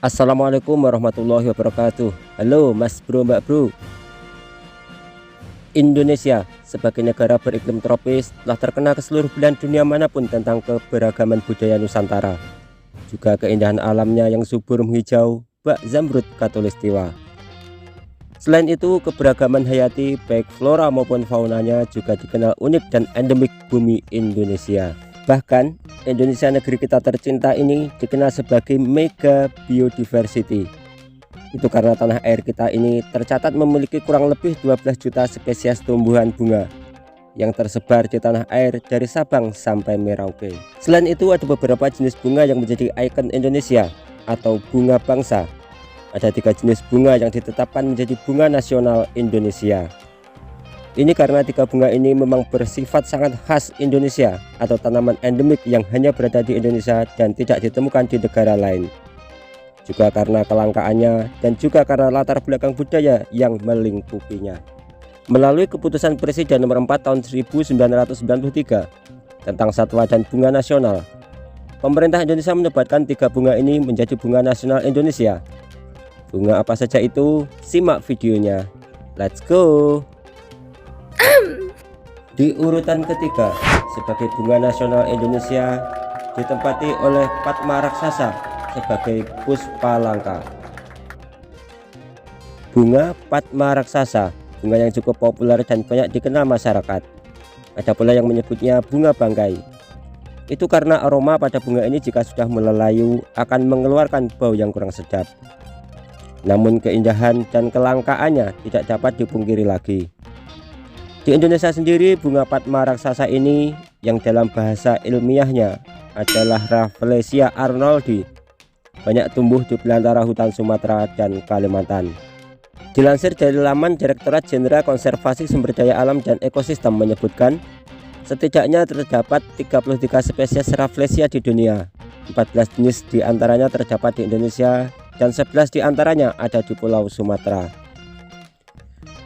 Assalamualaikum warahmatullahi wabarakatuh. Halo Mas Bro, Mbak Bro. Indonesia sebagai negara beriklim tropis telah terkenal ke seluruh belahan dunia manapun tentang keberagaman budaya Nusantara, juga keindahan alamnya yang subur menghijau bak zamrud khatulistiwa. Selain itu, keberagaman hayati baik flora maupun faunanya juga dikenal unik dan endemik bumi Indonesia. Bahkan Indonesia, negeri kita tercinta ini, dikenal sebagai mega biodiversity. Itu karena tanah air kita ini tercatat memiliki kurang lebih 12 juta spesies tumbuhan bunga yang tersebar di tanah air dari Sabang sampai Merauke. Selain itu, ada beberapa jenis bunga yang menjadi ikon Indonesia atau bunga bangsa. Ada 3 jenis bunga yang ditetapkan menjadi bunga nasional Indonesia. Ini karena 3 bunga ini memang bersifat sangat khas Indonesia atau tanaman endemik yang hanya berada di Indonesia dan tidak ditemukan di negara lain. Juga karena kelangkaannya dan juga karena latar belakang budaya yang melingkupinya. Melalui keputusan Presiden nomor 4 tahun 1993 tentang Satwa dan Bunga Nasional, pemerintah Indonesia menetapkan 3 bunga ini menjadi bunga nasional Indonesia. Bunga apa saja itu? Simak videonya. Let's go. Di urutan ketiga sebagai bunga nasional Indonesia ditempati oleh Padma Raksasa sebagai puspa langka. Bunga Padma Raksasa, bunga yang cukup populer dan banyak dikenal masyarakat. Ada pula yang menyebutnya bunga bangkai. Itu karena aroma pada bunga ini jika sudah melelayu akan mengeluarkan bau yang kurang sedap. Namun keindahan dan kelangkaannya tidak dapat dipungkiri lagi. Di Indonesia sendiri, bunga Padma Raksasa ini yang dalam bahasa ilmiahnya adalah Rafflesia arnoldi banyak tumbuh di belantara hutan Sumatera dan Kalimantan. Dilansir dari laman Direktorat Jenderal Konservasi Sumber Daya Alam dan Ekosistem menyebutkan setidaknya terdapat 33 spesies Rafflesia di dunia. 14 jenis diantaranya terdapat di Indonesia dan 11 diantaranya ada di Pulau Sumatera.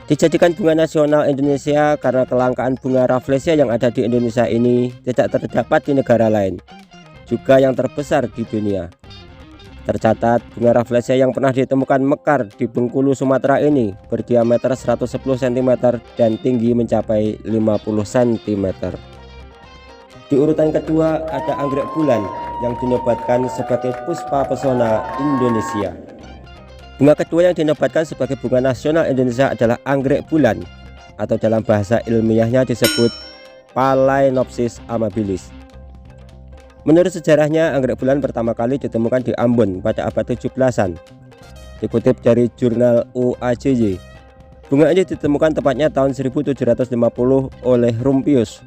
Dijadikan bunga nasional Indonesia karena kelangkaan bunga Rafflesia yang ada di Indonesia ini tidak terdapat di negara lain, juga yang terbesar di dunia. Tercatat bunga Rafflesia yang pernah ditemukan mekar di Bengkulu, Sumatera ini berdiameter 110 cm dan tinggi mencapai 50 cm. Di urutan kedua ada anggrek bulan yang dinobatkan sebagai puspa pesona Indonesia. Bunga kedua yang dinobatkan sebagai bunga nasional Indonesia adalah anggrek bulan atau dalam bahasa ilmiahnya disebut Phalaenopsis amabilis. Menurut sejarahnya, anggrek bulan pertama kali ditemukan di Ambon pada abad 17-an. Dikutip dari jurnal UAJY, bunga ini ditemukan tepatnya tahun 1750 oleh Rumpius.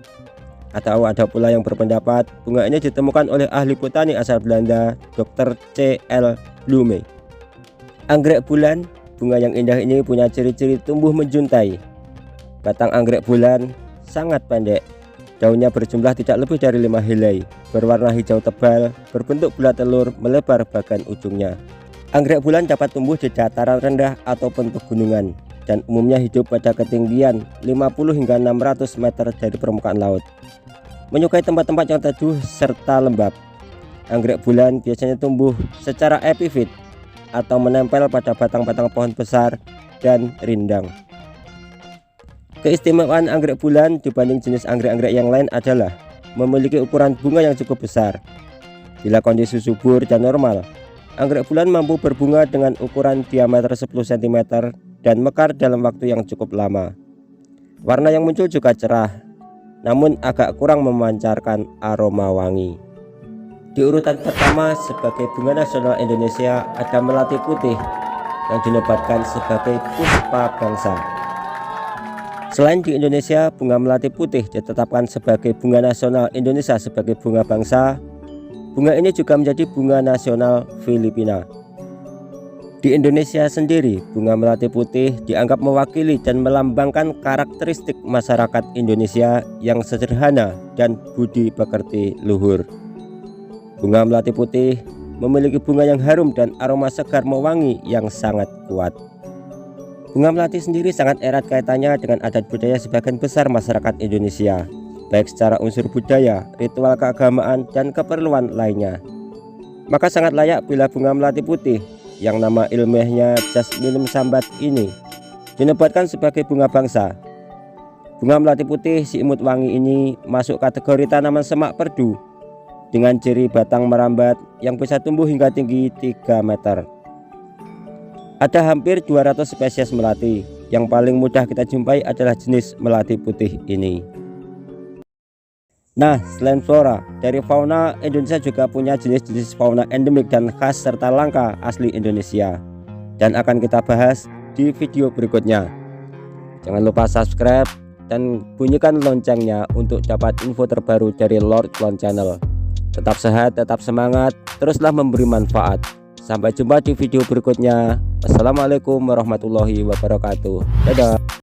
Atau ada pula yang berpendapat bunga ini ditemukan oleh ahli botani asal Belanda Dr. C.L. Blume. Anggrek bulan, bunga yang indah ini punya ciri-ciri tumbuh menjuntai. Batang anggrek bulan sangat pendek, daunnya berjumlah tidak lebih dari 5 helai, berwarna hijau tebal, berbentuk bulat telur, melebar bagian ujungnya. Anggrek bulan dapat tumbuh di dataran rendah ataupun pegunungan dan umumnya hidup pada ketinggian 50 hingga 600 meter dari permukaan laut. Menyukai tempat-tempat yang teduh serta lembab. Anggrek bulan biasanya tumbuh secara epifit atau menempel pada batang-batang pohon besar dan rindang. Keistimewaan anggrek bulan dibanding jenis anggrek-anggrek yang lain adalah memiliki ukuran bunga yang cukup besar. Bila kondisi subur dan normal, anggrek bulan mampu berbunga dengan ukuran diameter 10 cm dan mekar dalam waktu yang cukup lama. Warna yang muncul juga cerah, namun agak kurang memancarkan aroma wangi. Di urutan pertama sebagai bunga nasional Indonesia ada melati putih yang dinobatkan sebagai puspa bangsa. Selain di Indonesia, bunga melati putih ditetapkan sebagai bunga nasional Indonesia sebagai bunga bangsa. Bunga ini juga menjadi bunga nasional Filipina. Di Indonesia sendiri, bunga melati putih dianggap mewakili dan melambangkan karakteristik masyarakat Indonesia yang sederhana dan budi pekerti luhur. Bunga melati putih memiliki bunga yang harum dan aroma segar mewangi yang sangat kuat. Bunga melati sendiri sangat erat kaitannya dengan adat budaya sebagian besar masyarakat Indonesia, baik secara unsur budaya, ritual keagamaan, dan keperluan lainnya. Maka sangat layak bila bunga melati putih yang nama ilmiahnya Jasminum sambat ini dinobatkan sebagai bunga bangsa. Bunga melati putih si imut wangi ini masuk kategori tanaman semak perdu dengan ciri batang merambat yang bisa tumbuh hingga tinggi 3 meter. Ada hampir 200 spesies melati. Yang paling mudah kita jumpai adalah jenis melati putih ini. Nah, selain flora, dari fauna Indonesia juga punya jenis-jenis fauna endemik dan khas serta langka asli Indonesia, dan akan kita bahas di video berikutnya. Jangan lupa subscribe dan bunyikan loncengnya untuk dapat info terbaru dari Lord Clone Channel. Tetap sehat, tetap semangat, teruslah memberi manfaat. Sampai jumpa di video berikutnya. Wassalamualaikum warahmatullahi wabarakatuh. Dadah.